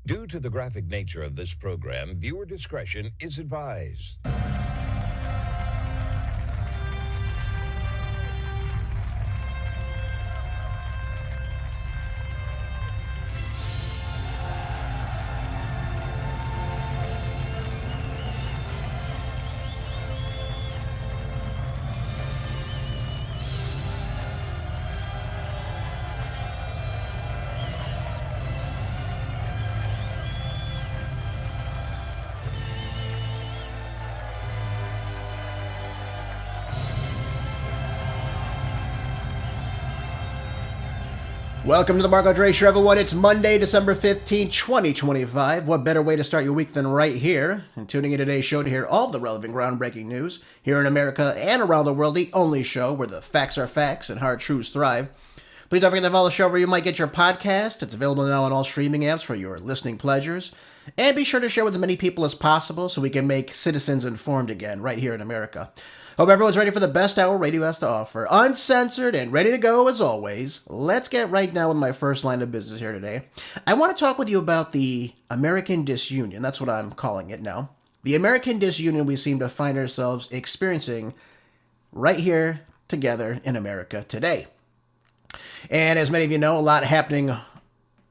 Due to the graphic nature of this program, viewer discretion is advised. Welcome to the Marco Dre Show, everyone. It's Monday, December 15, 2025. What better way to start your week than right here? And tuning in today's show to hear all of the relevant groundbreaking news here in America and around the world, the only show where the facts are facts and hard truths thrive. Please don't forget to follow the show where you might get your podcast. It's available now on all streaming apps for your listening pleasures. And be sure to share with as many people as possible so we can make citizens informed again right here in America. Hope everyone's ready for the best hour radio has to offer. Uncensored and ready to go as always. Let's get right now with my first line of business here today. I want to talk with you about the American Disunion. That's what I'm calling it now. The American Disunion we seem to find ourselves experiencing right here together in America today. And as many of you know, a lot happening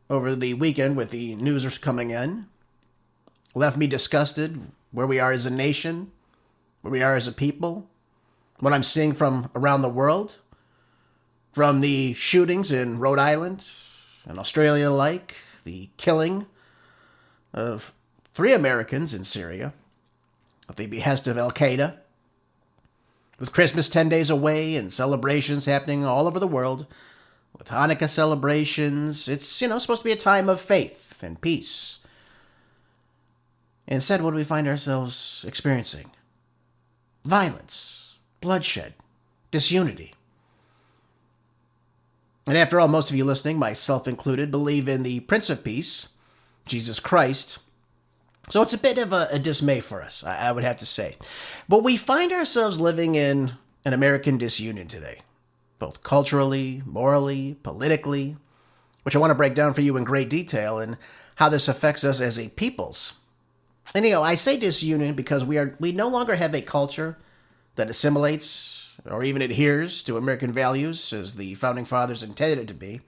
over the weekend with the news coming in. Left me disgusted where we are as a nation, where we are as a people. What I'm seeing from around the world, from the shootings in Rhode Island and Australia alike, the killing of 3 Americans in Syria at the behest of Al-Qaeda, with Christmas 10 days away and celebrations happening all over the world, with Hanukkah celebrations. It's, supposed to be a time of faith and peace. Instead, what do we find ourselves experiencing? Violence. Bloodshed, disunity. And after all, most of you listening, myself included, believe in the Prince of Peace, Jesus Christ. So it's a bit of a dismay for us, I would have to say. But we find ourselves living in an American disunion today, both culturally, morally, politically, which I want to break down for you in great detail and how this affects us as a peoples. And I say disunion because we no longer have a culture that assimilates or even adheres to American values as the Founding Fathers intended it to be.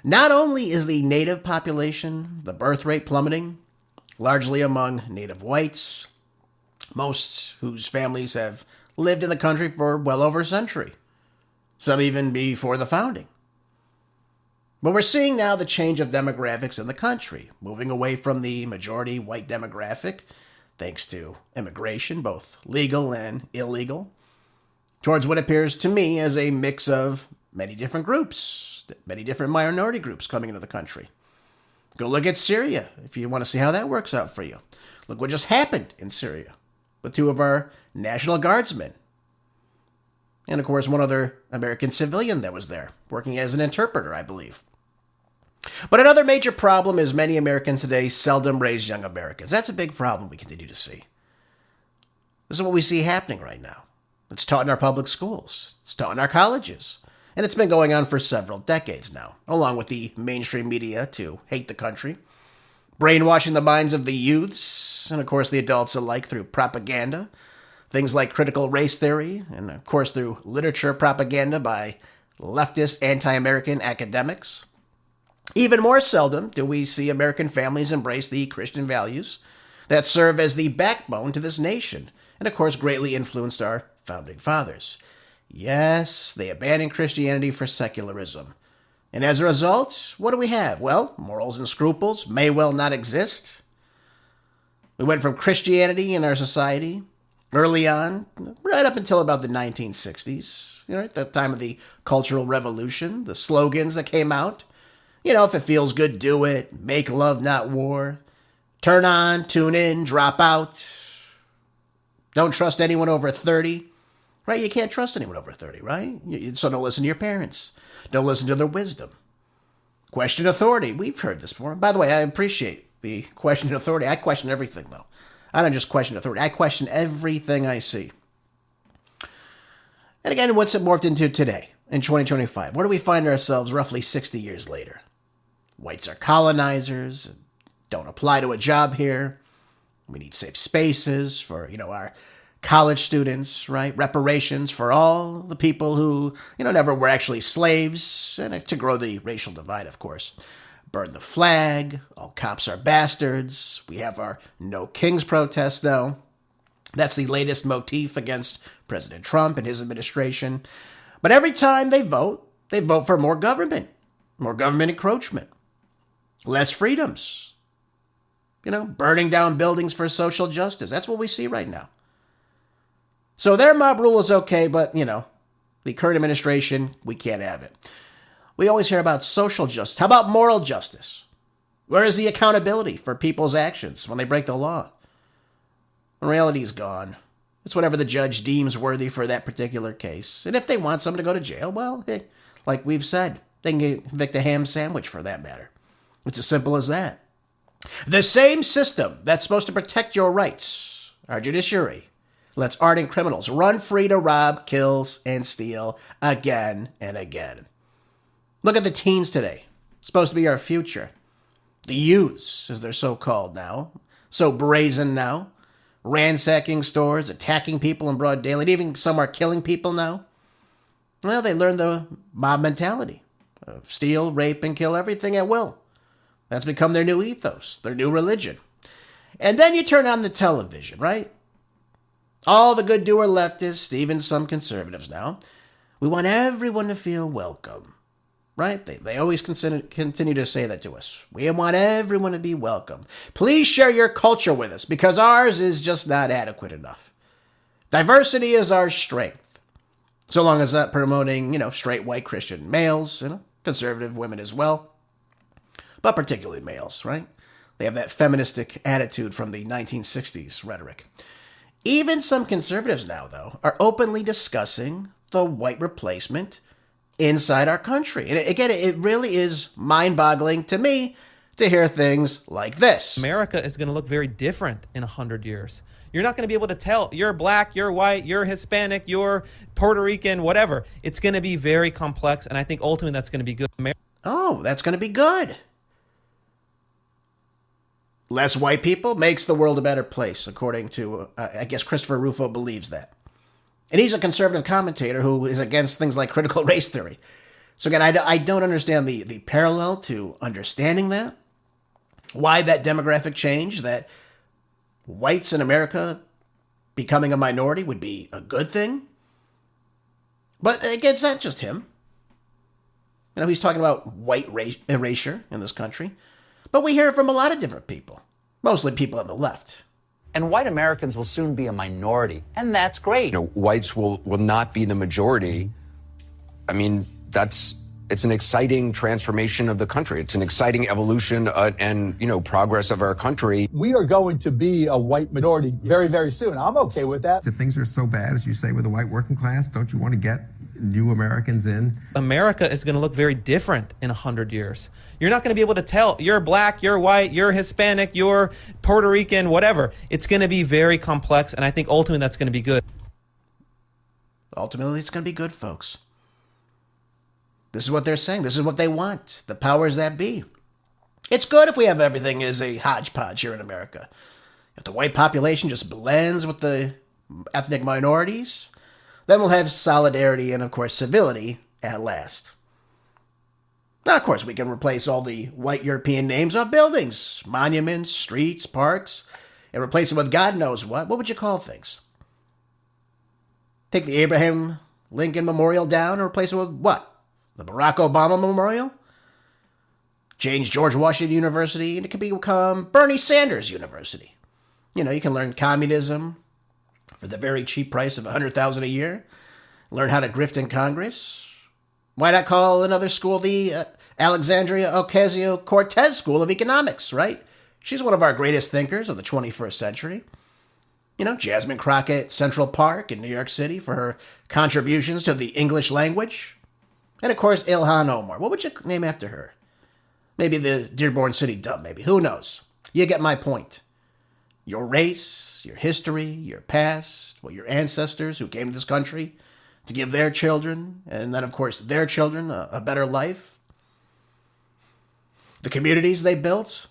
Not only is the native population, the birth rate plummeting, largely among native whites, most whose families have lived in the country for well over a century, some even before the founding. But we're seeing now the change of demographics in the country, moving away from the majority white demographic, thanks to immigration, both legal and illegal, towards what appears to me as a mix of many different groups, many different minority groups coming into the country. Go look at Syria if you want to see how that works out for you. Look what just happened in Syria with 2 of our National Guardsmen. And of course, one other American civilian that was there, working as an interpreter, I believe. But another major problem is many Americans today seldom raise young Americans. That's a big problem we continue to see. This is what we see happening right now. It's taught in our public schools. It's taught in our colleges. And it's been going on for several decades now, along with the mainstream media to hate the country, brainwashing the minds of the youths, and of course the adults alike through propaganda, things like critical race theory, and of course through literature propaganda by leftist anti-American academics. Even more seldom do we see American families embrace the Christian values that serve as the backbone to this nation, and of course greatly influenced our Founding Fathers. Yes, they abandoned Christianity for secularism. And as a result, what do we have? Well, morals and scruples may well not exist. We went from Christianity in our society early on, right up until about the 1960s, at the time of the Cultural Revolution, the slogans that came out. If it feels good, do it. Make love, not war. Turn on, tune in, drop out. Don't trust anyone over 30. Right? You can't trust anyone over 30, right? So don't listen to your parents. Don't listen to their wisdom. Question authority. We've heard this before. By the way, I appreciate the question authority. I question everything, though. I don't just question authority. I question everything I see. And again, what's it morphed into today, in 2025? Where do we find ourselves roughly 60 years later? Whites are colonizers. don't apply to a job here. We need safe spaces for, our college students, right? Reparations for all the people who, never were actually slaves, and to grow the racial divide, of course. Burn the flag. All cops are bastards. We have our No Kings protest now. That's the latest motif against President Trump and his administration. But every time they vote for more government encroachment, less freedoms, burning down buildings for social justice. That's what we see right now. So their mob rule is okay, but, the current administration, we can't have it. We always hear about social justice. How about moral justice? Where is the accountability for people's actions when they break the law? Morality's gone. It's whatever the judge deems worthy for that particular case. And if they want someone to go to jail, well, hey, like we've said, they can convict a ham sandwich for that matter. It's as simple as that. The same system that's supposed to protect your rights, our judiciary, lets ardent criminals run free to rob, kill, and steal again and again. Look at the teens today. Supposed to be our future. The youths, as they're so called now. So brazen now. Ransacking stores, attacking people in broad daylight. Even some are killing people now. Well, they learned the mob mentality. Steal, rape, and kill everything at will. That's become their new ethos, their new religion. And then you turn on the television, right? All the good doer leftists, even some conservatives now. We want everyone to feel welcome, right? They always continue to say that to us. We want everyone to be welcome. Please share your culture with us because ours is just not adequate enough. Diversity is our strength. So long as not promoting, straight white Christian males, conservative women as well. But particularly males, right? They have that feministic attitude from the 1960s rhetoric. Even some conservatives now, though, are openly discussing the white replacement inside our country. And again, it really is mind-boggling to me to hear things like this. America is going to look very different in 100 years. You're not going to be able to tell you're black, you're white, you're Hispanic, you're Puerto Rican, whatever. It's going to be very complex, and I think ultimately that's going to be good. Oh, that's going to be good. Less white people makes the world a better place, according to, I guess Christopher Rufo believes that. And he's a conservative commentator who is against things like critical race theory. So again, I don't understand the parallel to understanding that. Why that demographic change, that whites in America becoming a minority would be a good thing. But again, it's not just him. He's talking about white erasure in this country. But we hear it from a lot of different people, mostly people on the left. And white Americans will soon be a minority, and that's great. Whites will not be the majority. I mean, it's an exciting transformation of the country. It's an exciting evolution and progress of our country. We are going to be a white minority very, very soon. I'm okay with that. If things are so bad, as you say, with the white working class, don't you want to get new Americans in? America is going to look very different in 100 years. You're not going to be able to tell you're black, you're white, you're Hispanic, you're Puerto Rican, whatever. It's going to be very complex, and I think ultimately that's going to be good. Ultimately, it's going to be good, folks. This is what they're saying. This is what they want. The powers that be. It's good if we have everything as a hodgepodge here in America. If the white population just blends with the ethnic minorities, then we'll have solidarity and, of course, civility at last. Now, of course, we can replace all the white European names of buildings, monuments, streets, parks, and replace them with God knows what. What would you call things? Take the Abraham Lincoln Memorial down and replace it with what? The Barack Obama Memorial? Change George Washington University, and it could become Bernie Sanders University. You can learn communism for the very cheap price of $100,000 a year. Learn how to grift in Congress. Why not call another school the Alexandria Ocasio-Cortez School of Economics, right? She's one of our greatest thinkers of the 21st century. Jasmine Crockett Central Park in New York City for her contributions to the English language. And, of course, Ilhan Omar. What would you name after her? Maybe the Dearborn City Dub, maybe. Who knows? You get my point. Your race, your history, your past, your ancestors who came to this country to give their children, and then, of course, their children a better life. The communities they built.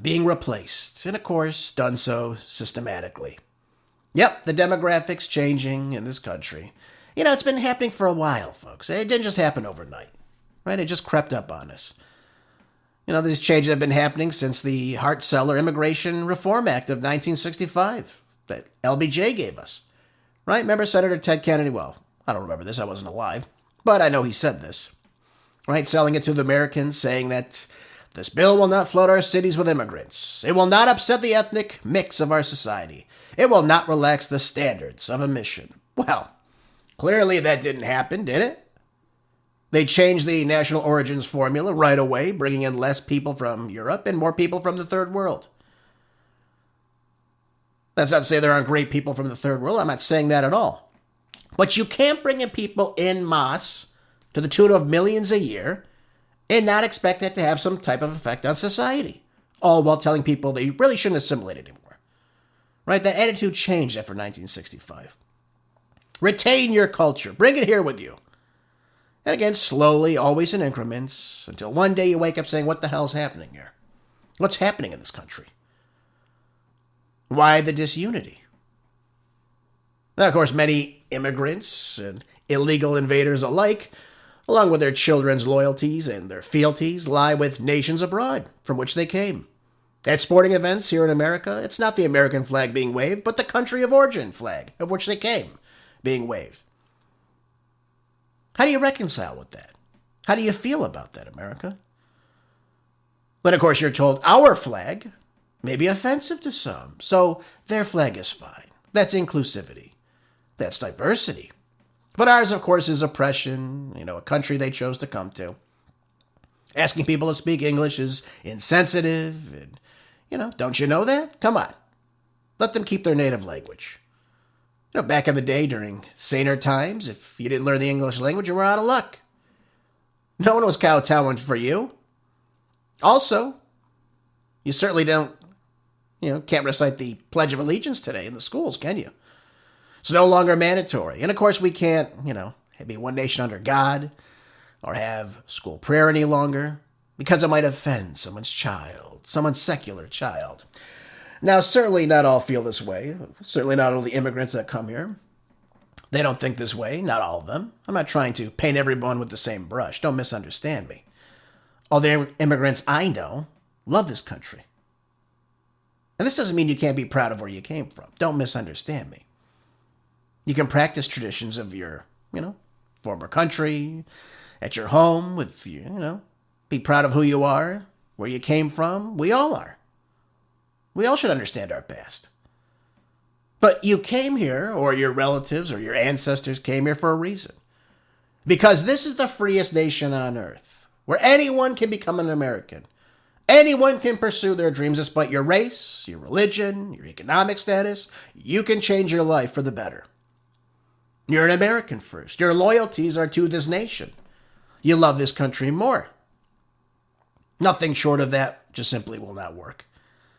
being replaced, and of course, done so systematically. Yep, the demographics changing in this country. You know, it's been happening for a while, folks. It didn't just happen overnight, right? It just crept up on us. You know, these changes have been happening since the Hart-Celler Immigration Reform Act of 1965 that LBJ gave us, right? Remember Senator Ted Kennedy? Well, I don't remember this. I wasn't alive, but I know he said this, right? Selling it to the Americans, saying that this bill will not flood our cities with immigrants. It will not upset the ethnic mix of our society. It will not relax the standards of admission. Well, clearly that didn't happen, did it? They changed the national origins formula right away, bringing in less people from Europe and more people from the third world. That's not to say there aren't great people from the third world. I'm not saying that at all. But you can't bring in people en masse to the tune of millions a year and not expect that to have some type of effect on society, all while telling people they really shouldn't assimilate anymore. Right? That attitude changed after 1965. Retain your culture. Bring it here with you. And again, slowly, always in increments, until one day you wake up saying, what the hell's happening here? What's happening in this country? Why the disunity? Now, of course, many immigrants and illegal invaders alike, along with their children's loyalties and their fealties, lie with nations abroad from which they came. At sporting events here in America, it's not the American flag being waved, but the country of origin flag of which they came being waved. How do you reconcile with that? How do you feel about that, America? Then, of course, you're told our flag may be offensive to some, so their flag is fine. That's inclusivity. That's diversity. But ours, of course, is oppression, a country they chose to come to. Asking people to speak English is insensitive, and, don't you know that? Come on. Let them keep their native language. Back in the day, during saner times, if you didn't learn the English language, you were out of luck. No one was kowtowing for you. Also, you certainly can't recite the Pledge of Allegiance today in the schools, can you? It's no longer mandatory. And of course, we can't, be one nation under God or have school prayer any longer because it might offend someone's child, someone's secular child. Now, certainly not all feel this way. Certainly not all the immigrants that come here. They don't think this way, not all of them. I'm not trying to paint everyone with the same brush. Don't misunderstand me. All the immigrants I know love this country. And this doesn't mean you can't be proud of where you came from. Don't misunderstand me. You can practice traditions of your, former country, at your home, with you, be proud of who you are, where you came from. We all are. We all should understand our past. But you came here, or your relatives or your ancestors came here for a reason. Because this is the freest nation on earth, where anyone can become an American. Anyone can pursue their dreams despite your race, your religion, your economic status. You can change your life for the better. You're an American first. Your loyalties are to this nation. You love this country more. Nothing short of that just simply will not work.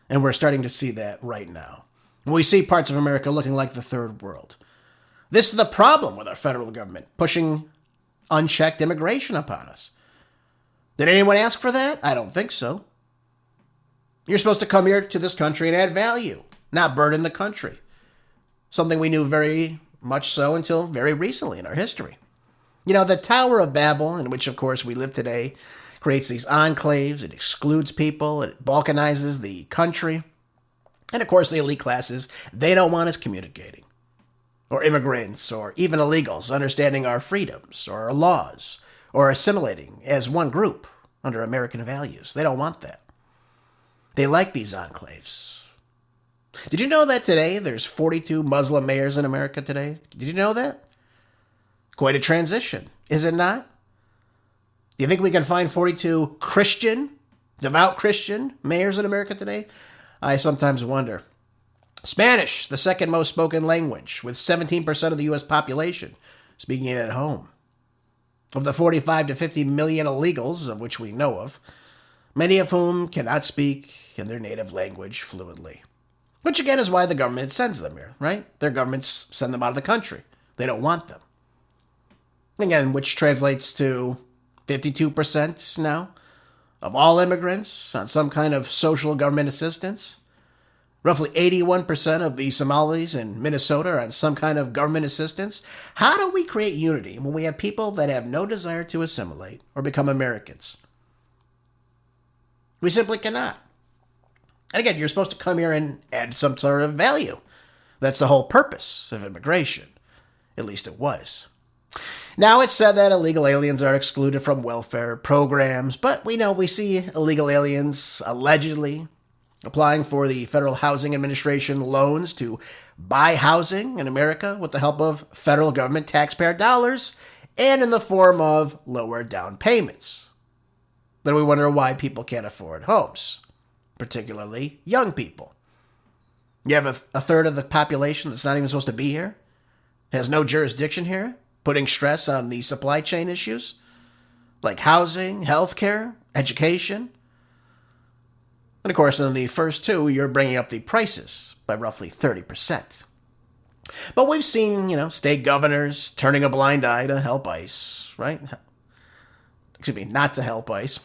And we're starting to see that right now. We see parts of America looking like the third world. This is the problem with our federal government, pushing unchecked immigration upon us. Did anyone ask for that? I don't think so. You're supposed to come here to this country and add value, not burden the country. Something we knew very much so until very recently in our history. The Tower of Babel, in which, of course, we live today, creates these enclaves. It excludes people. It balkanizes the country. And, of course, the elite classes, they don't want us communicating. Or immigrants, or even illegals, understanding our freedoms, or our laws, or assimilating as one group under American values. They don't want that. They like these enclaves. Did you know that today there's 42 Muslim mayors in America today? Did you know that? Quite a transition, is it not? Do you think we can find 42 devout Christian mayors in America today? I sometimes wonder. Spanish, the second most spoken language, with 17% of the U.S. population speaking it at home. Of the 45 to 50 million illegals, of which we know of, many of whom cannot speak in their native language fluently. Which again is why the government sends them here, right? Their governments send them out of the country. They don't want them. Again, which translates to 52% now of all immigrants on some kind of social government assistance. Roughly 81% of the Somalis in Minnesota are on some kind of government assistance. How do we create unity when we have people that have no desire to assimilate or become Americans? We simply cannot. And again, you're supposed to come here and add some sort of value. That's the whole purpose of immigration. At least it was. Now it's said that illegal aliens are excluded from welfare programs, but we see illegal aliens allegedly applying for the Federal Housing Administration loans to buy housing in America with the help of federal government taxpayer dollars and in the form of lower down payments. Then we wonder why people can't afford homes, particularly young people. You have a third of the population that's not even supposed to be here, has no jurisdiction here, putting stress on the supply chain issues like housing, healthcare, education. And of course, in the first two, you're bringing up the prices by roughly 30%. But we've seen, state governors turning a blind eye to help ICE, right? Excuse me, not to help ICE.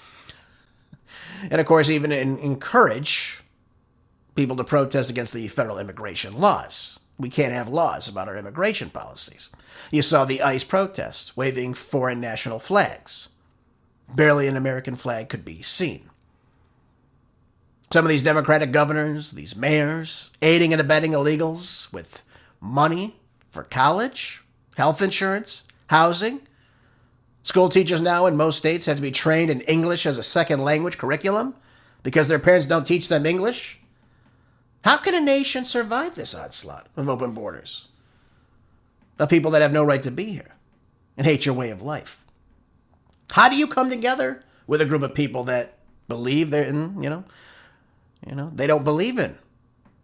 And of course, even encourage people to protest against the federal immigration laws. We can't have laws about our immigration policies. You saw the ICE protests waving foreign national flags. Barely an American flag could be seen. Some of these Democratic governors, these mayors, aiding and abetting illegals with money for college, health insurance, housing. School teachers now in most states have to be trained in English as a second language curriculum because their parents don't teach them English. How can a nation survive this onslaught of open borders? Of people that have no right to be here and hate your way of life. How do you come together with a group of people that believe they're in, they don't believe in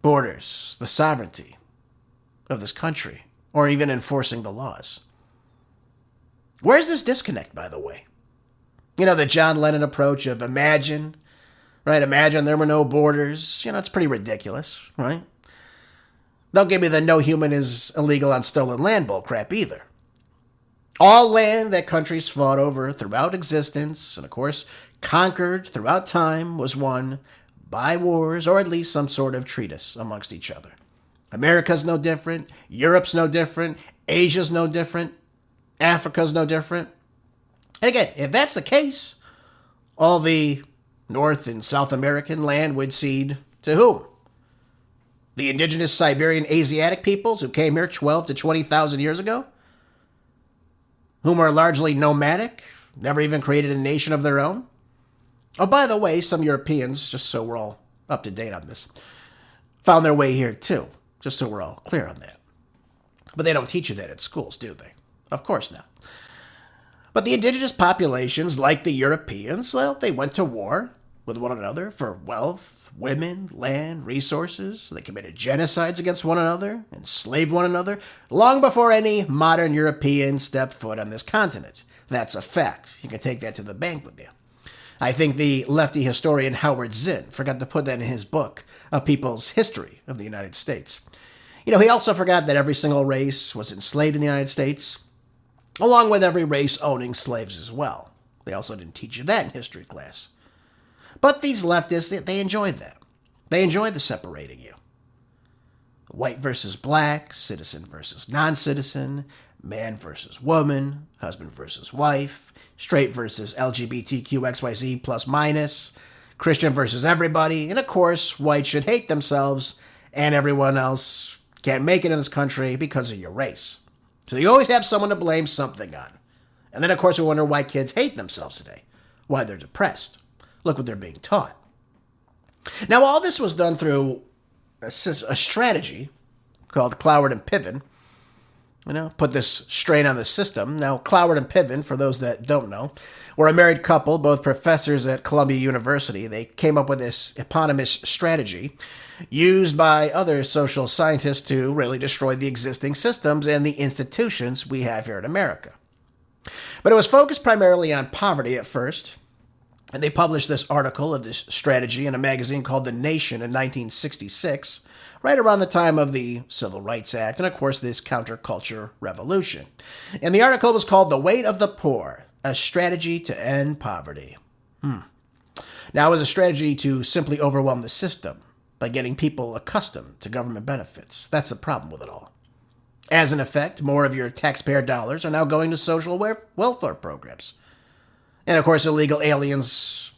borders, the sovereignty of this country, or even enforcing the laws? Where's this disconnect, by the way? The John Lennon approach of imagine, right? Imagine there were no borders. It's pretty ridiculous, right? Don't give me the no human is illegal on stolen land bull crap either. All land that countries fought over throughout existence, and of course conquered throughout time, was won by wars, or at least some sort of treatise amongst each other. America's no different. Europe's no different. Asia's no different. Africa's no different. And again, if that's the case, all the North and South American land would cede to whom? The indigenous Siberian Asiatic peoples who came here 12 to 20,000 years ago? Whom are largely nomadic, never even created a nation of their own? Oh, by the way, some Europeans, just so we're all up to date on this, found their way here too, just so we're all clear on that. But they don't teach you that at schools, do they? Of course not. But the indigenous populations, like the Europeans, well, they went to war with one another for wealth, women, land, resources. They committed genocides against one another, enslaved one another, long before any modern European stepped foot on this continent. That's a fact. You can take that to the bank with you. I think the lefty historian Howard Zinn forgot to put that in his book, A People's History of the United States. He also forgot that every single race was enslaved in the United States, along with every race owning slaves as well. They also didn't teach you that in history class. But these leftists, they enjoyed that. They enjoyed the separating you. White versus black, citizen versus non-citizen, man versus woman, husband versus wife, straight versus LGBTQ XYZ plus minus, Christian versus everybody, and of course, whites should hate themselves, and everyone else can't make it in this country because of your race. So you always have someone to blame something on. And then, of course, we wonder why kids hate themselves today, why they're depressed. Look what they're being taught. Now, all this was done through a strategy called Cloward and Piven. Put this strain on the system. Now, Cloward and Piven, for those that don't know, were a married couple, both professors at Columbia University. They came up with this eponymous strategy used by other social scientists to really destroy the existing systems and the institutions we have here in America. But it was focused primarily on poverty at first. And they published this article of this strategy in a magazine called The Nation in 1966, right around the time of the Civil Rights Act and, of course, this counterculture revolution. And the article was called The Weight of the Poor, A Strategy to End Poverty. Now, it was a strategy to simply overwhelm the system by getting people accustomed to government benefits. That's the problem with it all. As an effect, more of your taxpayer dollars are now going to social welfare programs. And of course, illegal aliens,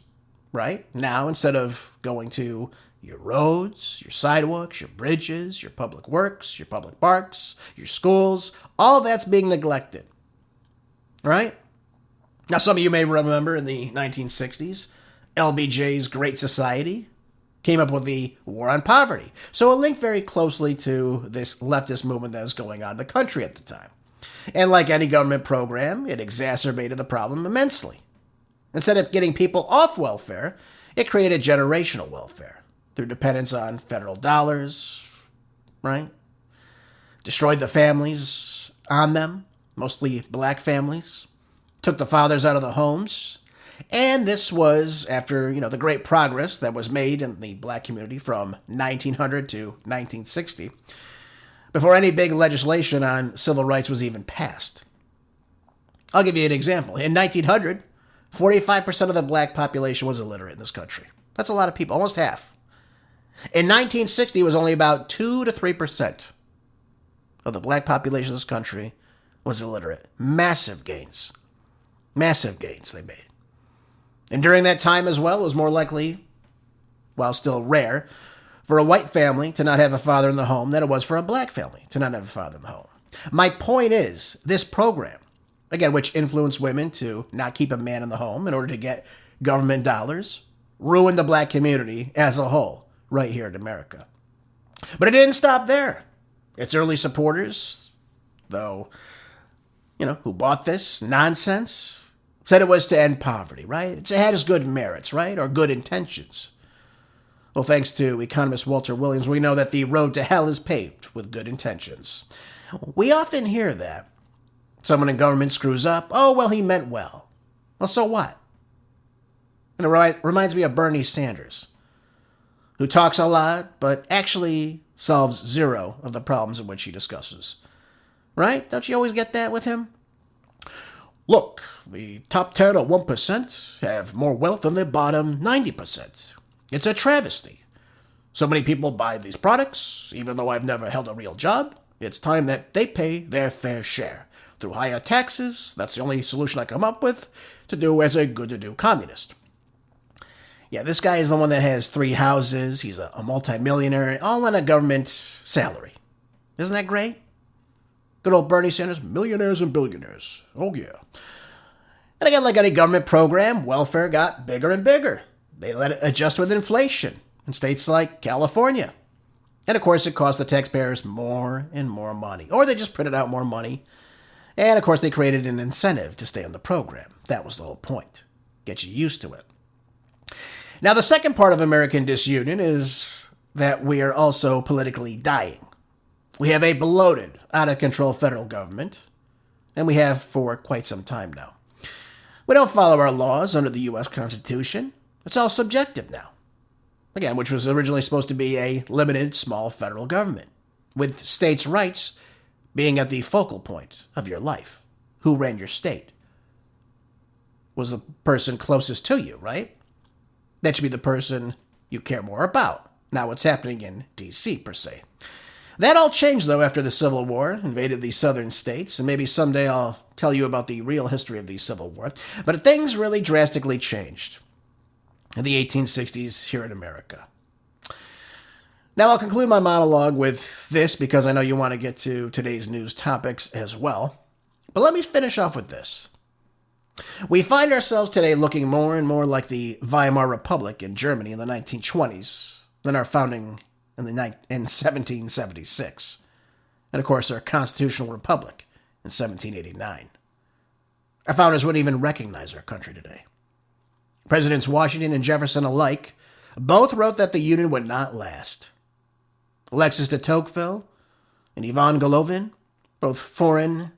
right? Now, instead of going to your roads, your sidewalks, your bridges, your public works, your public parks, your schools, all that's being neglected. Right? Now, some of you may remember in the 1960s, LBJ's Great Society came up with the War on Poverty. So it linked very closely to this leftist movement that was going on in the country at the time. And like any government program, it exacerbated the problem immensely. Instead of getting people off welfare, it created generational welfare through dependence on federal dollars, right? Destroyed the families on them, mostly black families. Took the fathers out of the homes. And this was after, the great progress that was made in the black community from 1900 to 1960, before any big legislation on civil rights was even passed. I'll give you an example. In 1900, 45% of the black population was illiterate in this country. That's a lot of people, almost half. In 1960, it was only about 2 to 3% of the black population of this country was illiterate. Massive gains. Massive gains they made. And during that time as well, it was more likely, while still rare, for a white family to not have a father in the home than it was for a black family to not have a father in the home. My point is, this program, again, which influenced women to not keep a man in the home in order to get government dollars, ruined the black community as a whole, right here in America. But it didn't stop there. Its early supporters, though, who bought this nonsense, said it was to end poverty, right? It had its good merits, right? Or good intentions. Well, thanks to economist Walter Williams, we know that the road to hell is paved with good intentions. We often hear that. Someone in government screws up. Oh, well, he meant well. Well, so what? And it reminds me of Bernie Sanders, who talks a lot, but actually solves zero of the problems in which he discusses. Right? Don't you always get that with him? Look, the top 10 or 1% have more wealth than the bottom 90%. It's a travesty. So many people buy these products, even though I've never held a real job. It's time that they pay their fair share. Through higher taxes, that's the only solution I come up with to do as a good-to-do communist. Yeah, this guy is the one that has 3 houses. He's a multimillionaire, all on a government salary. Isn't that great? Good old Bernie Sanders, millionaires and billionaires. Oh, yeah. And again, like any government program, welfare got bigger and bigger. They let it adjust with inflation in states like California. And of course, it cost the taxpayers more and more money. Or they just printed out more money. And of course, they created an incentive to stay on the program. That was the whole point. Get you used to it. Now, the second part of American disunion is that we are also politically dying. We have a bloated, out-of-control federal government, and we have for quite some time now. We don't follow our laws under the U.S. Constitution. It's all subjective now. Again, which was originally supposed to be a limited, small federal government, with states' rights being at the focal point of your life. Who ran your state? Was the person closest to you, right? That should be the person you care more about, not what's happening in D.C., per se. That all changed, though, after the Civil War invaded the southern states, and maybe someday I'll tell you about the real history of the Civil War. But things really drastically changed in the 1860s here in America. Now, I'll conclude my monologue with this because I know you want to get to today's news topics as well. But let me finish off with this. We find ourselves today looking more and more like the Weimar Republic in Germany in the 1920s than our founding in 1776. And of course, our constitutional republic in 1789. Our founders wouldn't even recognize our country today. Presidents Washington and Jefferson alike both wrote that the Union would not last. Alexis de Tocqueville and Ivan Golovin, both foreign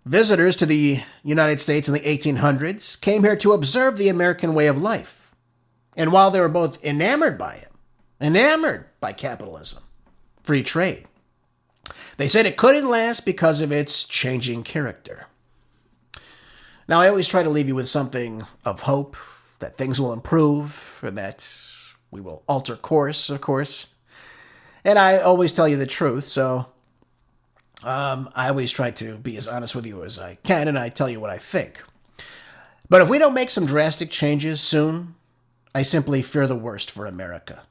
visitors to the United States in the 1800s, came here to observe the American way of life. And while they were both enamored by it, enamored by capitalism, free trade, they said it couldn't last because of its changing character. Now, I always try to leave you with something of hope that things will improve, and that we will alter course, of course. And I always tell you the truth, so I always try to be as honest with you as I can, and I tell you what I think. But if we don't make some drastic changes soon, I simply fear the worst for America.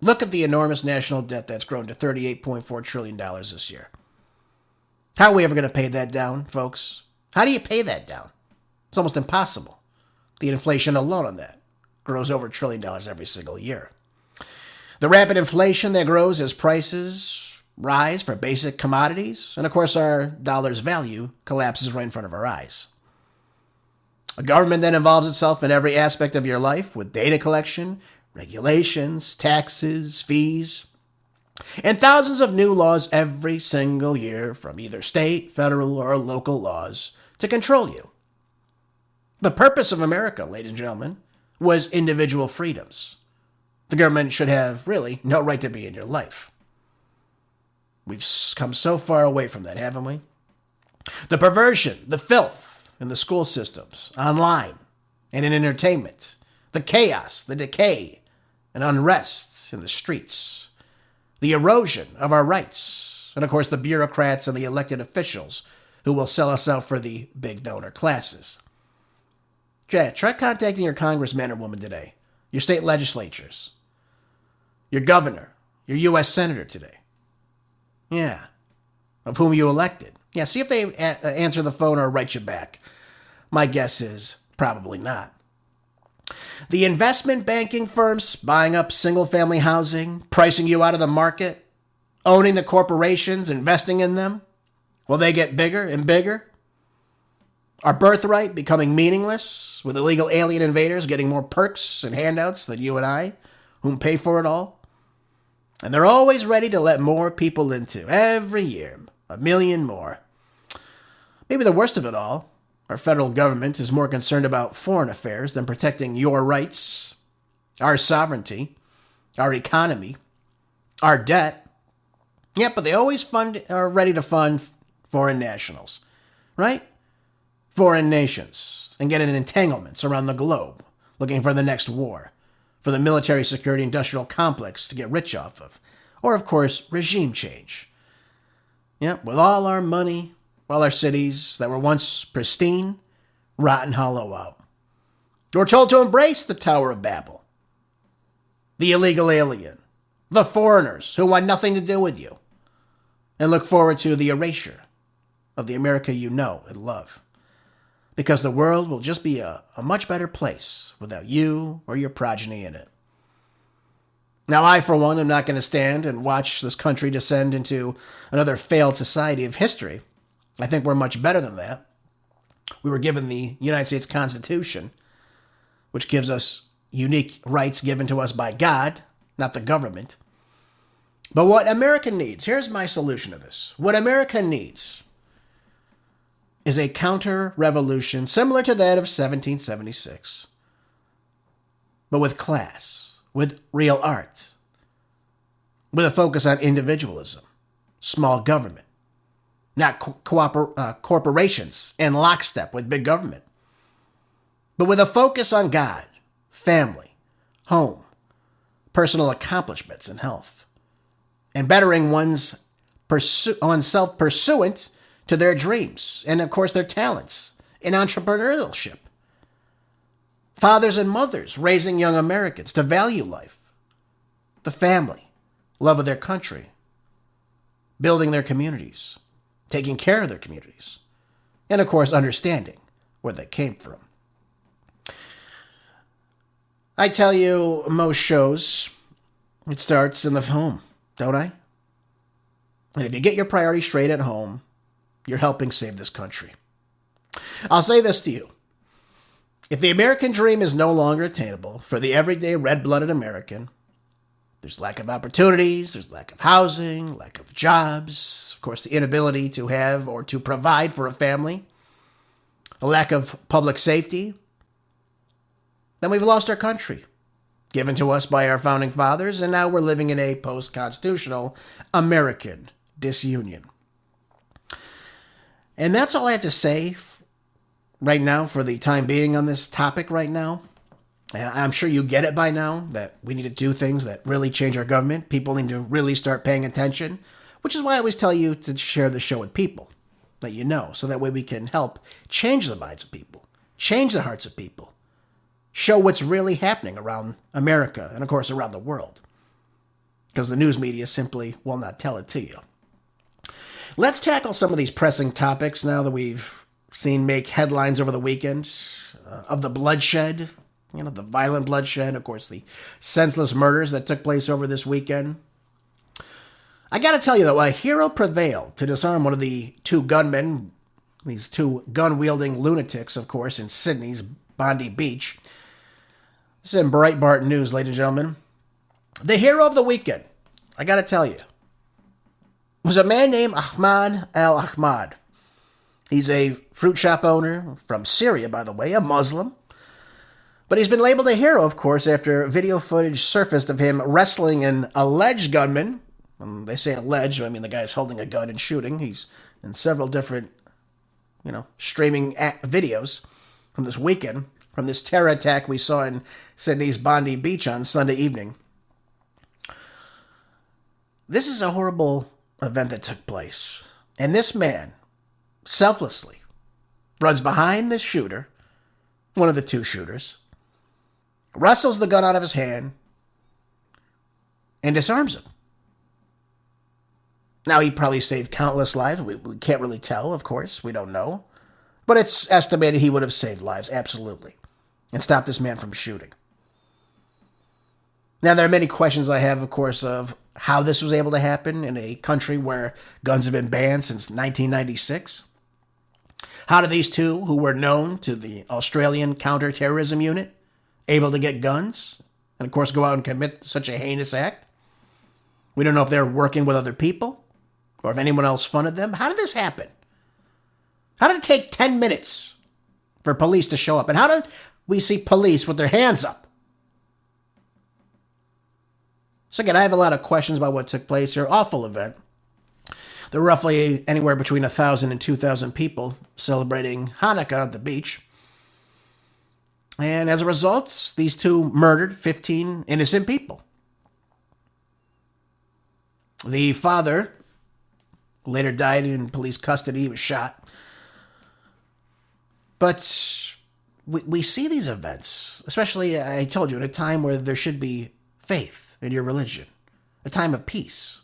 Look at the enormous national debt that's grown to $38.4 trillion this year. How are we ever going to pay that down, folks? How do you pay that down? It's almost impossible. The inflation alone on that grows over $1 trillion every single year. The rapid inflation that grows as prices rise for basic commodities, and of course our dollar's value collapses right in front of our eyes. A government that involves itself in every aspect of your life with data collection, regulations, taxes, fees, and thousands of new laws every single year from either state, federal, or local laws to control you. The purpose of America, ladies and gentlemen, was individual freedoms. The government should have really no right to be in your life. We've come so far away from that, haven't we? The perversion, the filth in the school systems, online, and in entertainment, the chaos, the decay, and unrest in the streets, the erosion of our rights, and of course the bureaucrats and the elected officials who will sell us out for the big donor classes. Try contacting your congressman or woman today, your state legislatures, your governor, your U.S. senator today. Yeah, of whom you elected. Yeah, see if they answer the phone or write you back. My guess is probably not. The investment banking firms buying up single-family housing, pricing you out of the market, owning the corporations, investing in them, will they get bigger and bigger? Our birthright becoming meaningless, with illegal alien invaders getting more perks and handouts than you and I, whom pay for it all? And they're always ready to let more people into, every year, 1 million more. Maybe the worst of it all, our federal government is more concerned about foreign affairs than protecting your rights, our sovereignty, our economy, our debt. Yeah, but they always are ready to fund foreign nationals, right? Foreign nations, and get in entanglements around the globe, looking for the next war, for the military security industrial complex to get rich off of, or of course, regime change. Yeah, with all our money, while our cities that were once pristine rot and hollow out. We're told to embrace the Tower of Babel, the illegal alien, the foreigners who want nothing to do with you, and look forward to the erasure of the America you know and love. Because the world will just be a much better place without you or your progeny in it. Now, I, for one, am not going to stand and watch this country descend into another failed society of history. I think we're much better than that. We were given the United States Constitution, which gives us unique rights given to us by God, not the government. But what America needs, here's my solution to this. What America needs is a counter-revolution similar to that of 1776, but with class, with real art, with a focus on individualism, small government, not corporations in lockstep with big government, but with a focus on God, family, home, personal accomplishments and health, and bettering oneself pursuant to their dreams and, of course, their talents in entrepreneurship. Fathers and mothers raising young Americans to value life, the family, love of their country, building their communities, taking care of their communities, and, of course, understanding where they came from. I tell you, most shows, it starts in the home, don't I? And if you get your priorities straight at home, you're helping save this country. I'll say this to you. If the American dream is no longer attainable for the everyday red-blooded American, there's lack of opportunities, there's lack of housing, lack of jobs, of course, the inability to have or to provide for a family, a lack of public safety, then we've lost our country, given to us by our founding fathers, and now we're living in a post-constitutional American disunion. And that's all I have to say right now for the time being on this topic right now. And I'm sure you get it by now that we need to do things that really change our government. People need to really start paying attention, which is why I always tell you to share the show with people that you know, so that way we can help change the minds of people, change the hearts of people, show what's really happening around America and, of course, around the world. Because the news media simply will not tell it to you. Let's tackle some of these pressing topics now that we've seen make headlines over the weekend of the bloodshed, the violent bloodshed, of course, the senseless murders that took place over this weekend. I got to tell you, though, a hero prevailed to disarm one of the two gunmen, these two gun-wielding lunatics, of course, in Sydney's Bondi Beach. This is in Breitbart News, ladies and gentlemen. The hero of the weekend, I got to tell you, was a man named Ahmad al-Ahmad. He's a fruit shop owner from Syria, by the way, a Muslim. But he's been labeled a hero, of course, after video footage surfaced of him wrestling an alleged gunman. They say alleged, I mean the guy's holding a gun and shooting. He's in several different, streaming videos from this weekend, from this terror attack we saw in Sydney's Bondi Beach on Sunday evening. This is a horrible event that took place. And this man, selflessly, runs behind this shooter, one of the two shooters, wrestles the gun out of his hand, and disarms him. Now, he probably saved countless lives. We can't really tell, of course. We don't know. But it's estimated he would have saved lives, absolutely, and stopped this man from shooting. Now, there are many questions I have, of course, of how this was able to happen in a country where guns have been banned since 1996. How did these two, who were known to the Australian Counter-Terrorism Unit, able to get guns and, of course, go out and commit such a heinous act? We don't know if they're working with other people or if anyone else funded them. How did this happen? How did it take 10 minutes for police to show up? And how did we see police with their hands up? So again, I have a lot of questions about what took place here. Awful event. There were roughly anywhere between 1,000 and 2,000 people celebrating Hanukkah at the beach. And as a result, these two murdered 15 innocent people. The father later died in police custody. He was shot. But we see these events, especially, I told you, at a time where there should be faith in your religion, a time of peace.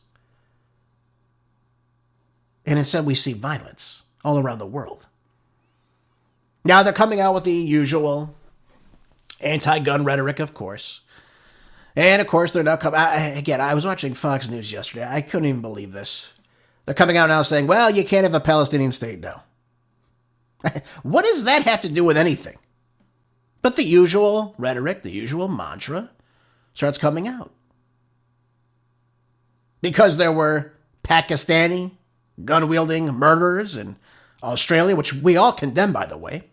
And instead we see violence all around the world. Now they're coming out with the usual anti-gun rhetoric, of course. And of course they're now coming... Again, I was watching Fox News yesterday. I couldn't even believe this. They're coming out now saying, well, you can't have a Palestinian state now. What does that have to do with anything? But the usual rhetoric, the usual mantra starts coming out. Because there were Pakistani gun-wielding murderers in Australia, which we all condemn, by the way.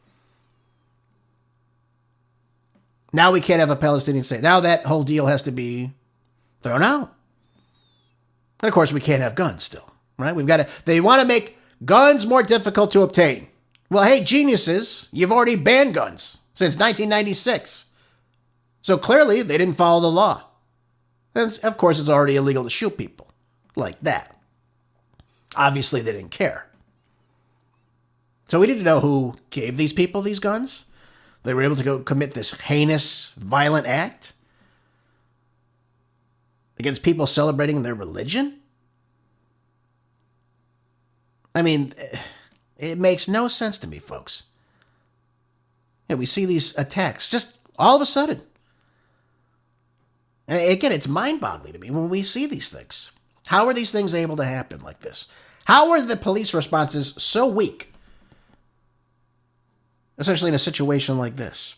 Now we can't have a Palestinian state. Now that whole deal has to be thrown out. And of course, we can't have guns still, right? They want to make guns more difficult to obtain. Well, hey, geniuses, you've already banned guns since 1996. So clearly, they didn't follow the law. And of course, it's already illegal to shoot people like that. Obviously, they didn't care. So we need to know who gave these people these guns. They were able to go commit this heinous, violent act against people celebrating their religion. I mean, it makes no sense to me, folks. Yeah, we see these attacks just all of a sudden. And again, it's mind-boggling to me when we see these things. How are these things able to happen like this? How are the police responses so weak? Especially in a situation like this.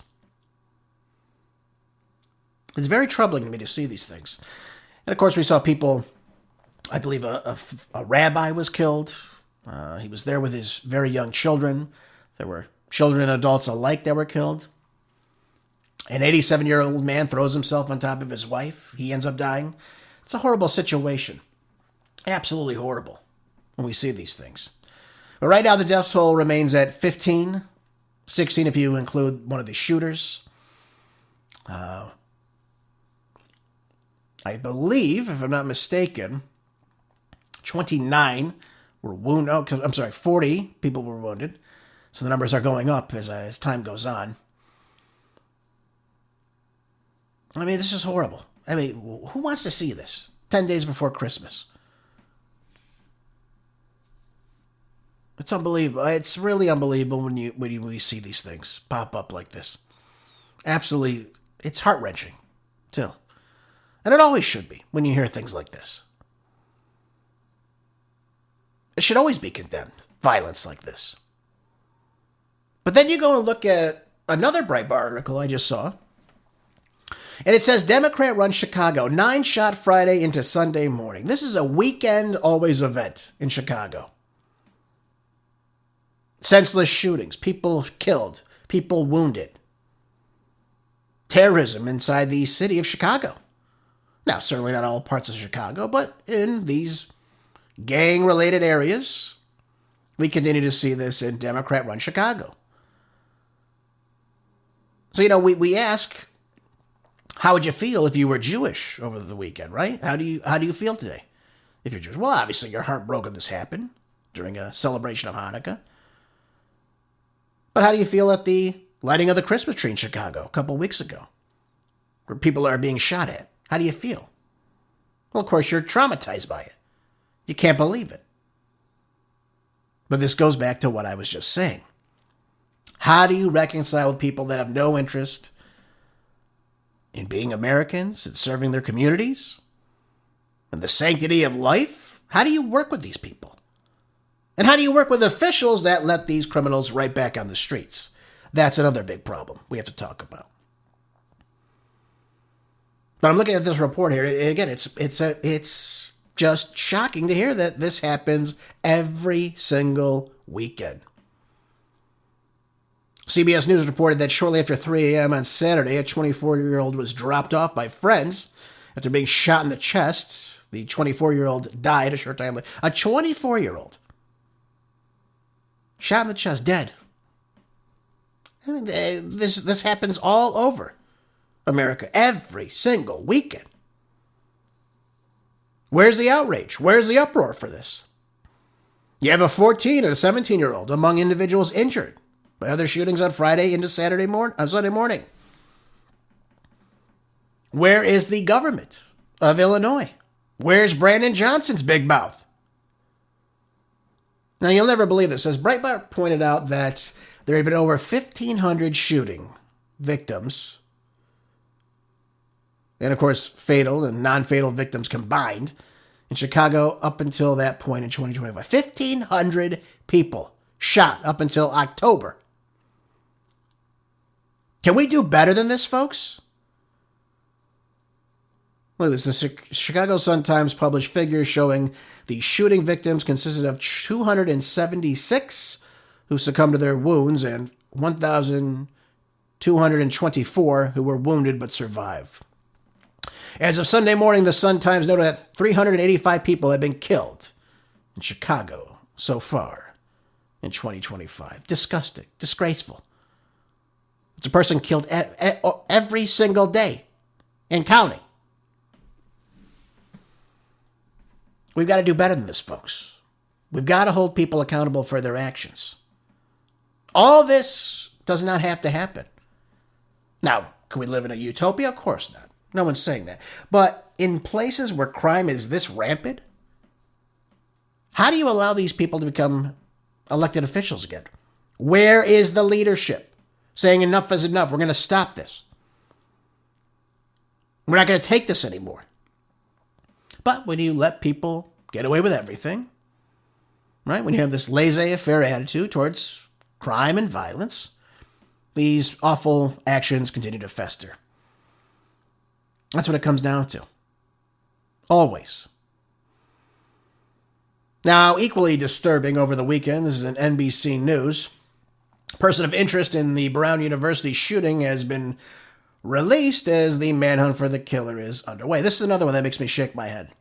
It's very troubling to me to see these things. And of course, we saw people, I believe a rabbi was killed. He was there with his very young children. There were children and adults alike that were killed. An 87-year-old man throws himself on top of his wife. He ends up dying. It's a horrible situation. Absolutely horrible when we see these things. But right now, the death toll remains at 15, 16 if you include one of the shooters. I believe, if I'm not mistaken, 29 were wounded. Oh, I'm sorry, 40 people were wounded. So the numbers are going up as time goes on. I mean, this is horrible. I mean, who wants to see this 10 days before Christmas? It's unbelievable. It's really unbelievable when you see these things pop up like this. Absolutely, it's heart-wrenching, too. And it always should be when you hear things like this. It should always be condemned, violence like this. But then you go and look at another Breitbart article I just saw. And it says, Democrat runs Chicago, 9 shot Friday into Sunday morning. This is a weekend always event in Chicago. Senseless shootings, people killed, people wounded. Terrorism inside the city of Chicago. Now, certainly not all parts of Chicago, but in these gang-related areas, we continue to see this in Democrat-run Chicago. So, we ask, how would you feel if you were Jewish over the weekend, right? How do you feel today if you're Jewish? Well, obviously, you're heartbroken this happened during a celebration of Hanukkah. But how do you feel at the lighting of the Christmas tree in Chicago a couple weeks ago, where people are being shot at? How do you feel? Well, of course, you're traumatized by it. You can't believe it. But this goes back to what I was just saying. How do you reconcile with people that have no interest in being Americans and serving their communities and the sanctity of life? How do you work with these people? And how do you work with officials that let these criminals right back on the streets? That's another big problem we have to talk about. But I'm looking at this report here. Again, it's just shocking to hear that this happens every single weekend. CBS News reported that shortly after 3 a.m. on Saturday, a 24-year-old was dropped off by friends after being shot in the chest. The 24-year-old died a short time later. A 24-year-old shot in the chest, dead. I mean, this happens all over America every single weekend. Where's the outrage? Where's the uproar for this? You have a 14 and a 17-year-old among individuals injured by other shootings on Friday into Sunday morning. Where is the government of Illinois? Where's Brandon Johnson's big mouth? Now, you'll never believe this. As Breitbart pointed out that there have been over 1,500 shooting victims, and of course, fatal and non-fatal victims combined in Chicago up until that point in 2025. 1,500 people shot up until October. Can we do better than this, folks? Look at this. The Chicago Sun-Times published figures showing the shooting victims consisted of 276 who succumbed to their wounds and 1,224 who were wounded but survived. As of Sunday morning, the Sun-Times noted that 385 people have been killed in Chicago so far in 2025. Disgusting. Disgraceful. It's a person killed every single day and counting. We've got to do better than this, folks. We've got to hold people accountable for their actions. All this does not have to happen. Now, can we live in a utopia? Of course not. No one's saying that. But in places where crime is this rampant, how do you allow these people to become elected officials again? Where is the leadership saying enough is enough? We're going to stop this. We're not going to take this anymore. But when you let people get away with everything, right? When you have this laissez-faire attitude towards crime and violence, these awful actions continue to fester. That's what it comes down to. Always. Now, equally disturbing over the weekend, this is an NBC News. A person of interest in the Brown University shooting has been released as the manhunt for the killer is underway. This is another one that makes me shake my head.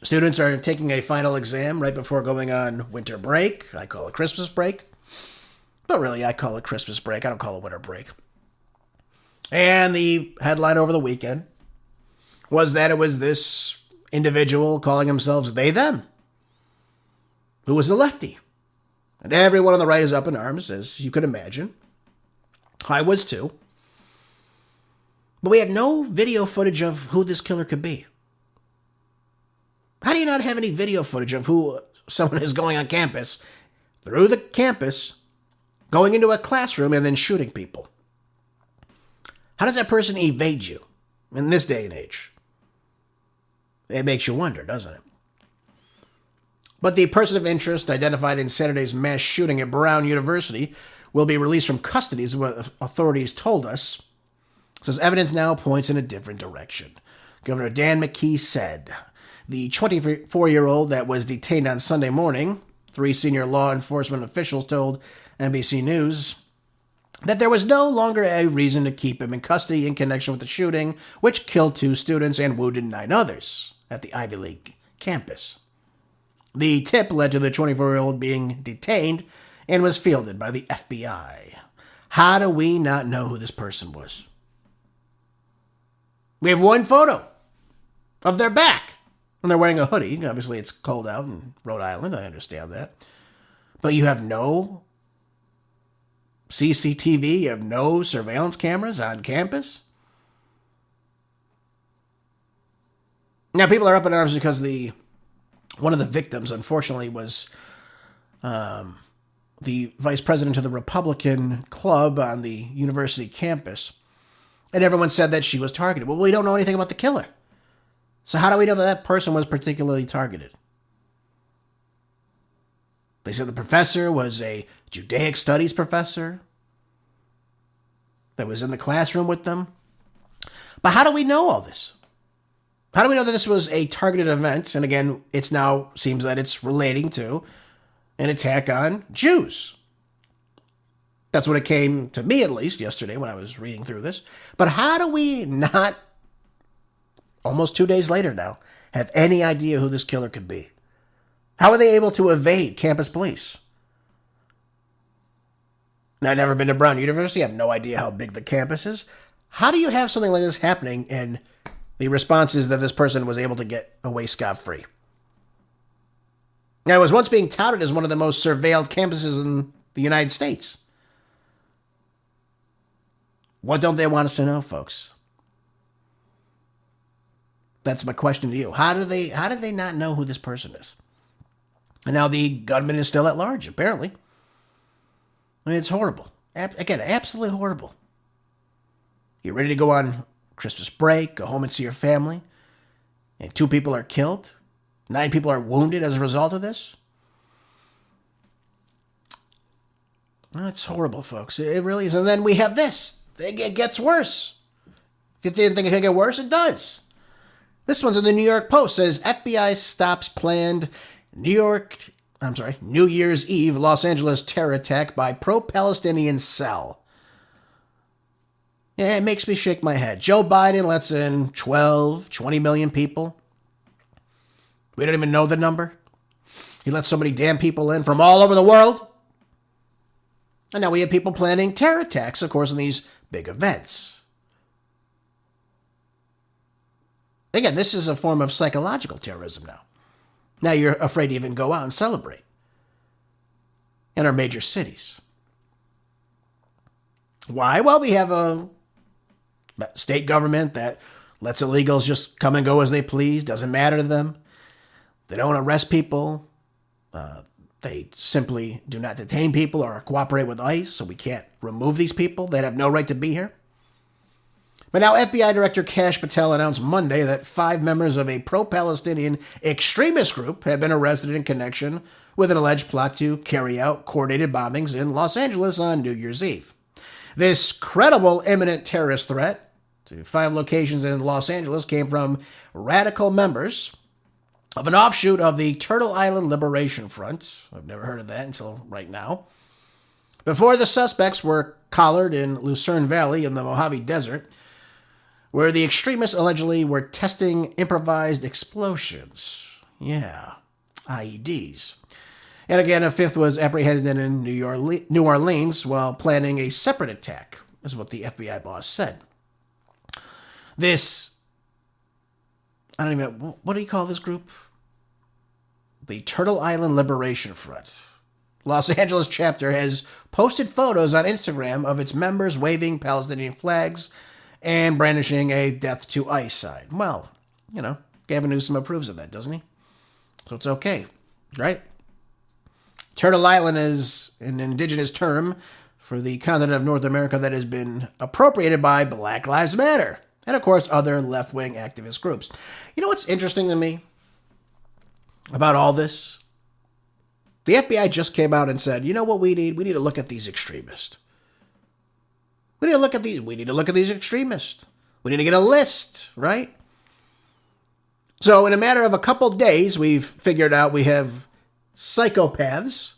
Students are taking a final exam right before going on winter break. I call it Christmas break. But really, I call it Christmas break. I don't call it winter break. And the headline over the weekend was that it was this individual calling themselves they, them, who was a lefty. And everyone on the right is up in arms, as you could imagine. I was too. But we have no video footage of who this killer could be. How do you not have any video footage of who someone is going on campus, through the campus, going into a classroom and then shooting people? How does that person evade you in this day and age? It makes you wonder, doesn't it? But the person of interest identified in Saturday's mass shooting at Brown University will be released from custody, is what authorities told us. Says evidence now points in a different direction. Governor Dan McKee said the 24-year-old that was detained on Sunday morning, 3 senior law enforcement officials told NBC News that there was no longer a reason to keep him in custody in connection with the shooting, which killed 2 students and wounded 9 others at the Ivy League campus. The tip led to the 24-year-old being detained and was fielded by the FBI. How do we not know who this person was? We have one photo of their back, and they're wearing a hoodie. Obviously, it's cold out in Rhode Island. I understand that. But you have no CCTV, you have no surveillance cameras on campus. Now, people are up in arms because one of the victims, unfortunately, was the vice president of the Republican club on the university campus. And everyone said that she was targeted. Well, we don't know anything about the killer. So how do we know that that person was particularly targeted? They said the professor was a Judaic studies professor that was in the classroom with them. But how do we know all this? How do we know that this was a targeted event? And again, it's now seems that it's relating to an attack on Jews. That's what it came to me, at least, yesterday when I was reading through this. But how do we not, almost 2 days later now, have any idea who this killer could be? How are they able to evade campus police? Now, I've never been to Brown University. I have no idea how big the campus is. How do you have something like this happening and the response is that this person was able to get away scot-free? Now, it was once being touted as one of the most surveilled campuses in the United States. What don't they want us to know, folks? That's my question to you. How did they not know who this person is? And now the gunman is still at large, apparently. I mean, it's horrible. Again, absolutely horrible. You're ready to go on Christmas break, go home and see your family, and 2 people are killed. 9 people are wounded as a result of this. Well, it's horrible, folks. It really is. And then we have this. It gets worse. If you didn't think it could get worse, it does. This one's in the New York Post. Says FBI stops planned New Year's Eve Los Angeles terror attack by pro-Palestinian cell. Yeah, it makes me shake my head. Joe Biden lets in 20 million people. We don't even know the number. He lets so many damn people in from all over the world. And now we have people planning terror attacks, of course, in these big events. Again, this is a form of psychological terrorism now. Now you're afraid to even go out and celebrate in our major cities. Why? Well, we have a state government that lets illegals just come and go as they please. Doesn't matter to them. They don't arrest people. They simply do not detain people or cooperate with ICE, so we can't remove these people. They have no right to be here. But now FBI Director Kash Patel announced Monday that 5 members of a pro-Palestinian extremist group have been arrested in connection with an alleged plot to carry out coordinated bombings in Los Angeles on New Year's Eve. This credible imminent terrorist threat to 5 locations in Los Angeles came from radical members of an offshoot of the Turtle Island Liberation Front. I've never heard of that until right now. Before the suspects were collared in Lucerne Valley in the Mojave Desert, where the extremists allegedly were testing improvised explosives. Yeah, IEDs. And again, a 5th was apprehended in New Orleans while planning a separate attack, is what the FBI boss said. This, I don't even know, what do you call this group? The Turtle Island Liberation Front. Los Angeles chapter has posted photos on Instagram of its members waving Palestinian flags and brandishing a death to ICE sign. Well, Gavin Newsom approves of that, doesn't he? So it's okay, right? Turtle Island is an indigenous term for the continent of North America that has been appropriated by Black Lives Matter and, of course, other left-wing activist groups. You know what's interesting to me about all this? The FBI just came out and said, you know what we need? We need to look at these extremists. We need to look at these extremists. We need to get a list, right? So in a matter of a couple days, we've figured out we have psychopaths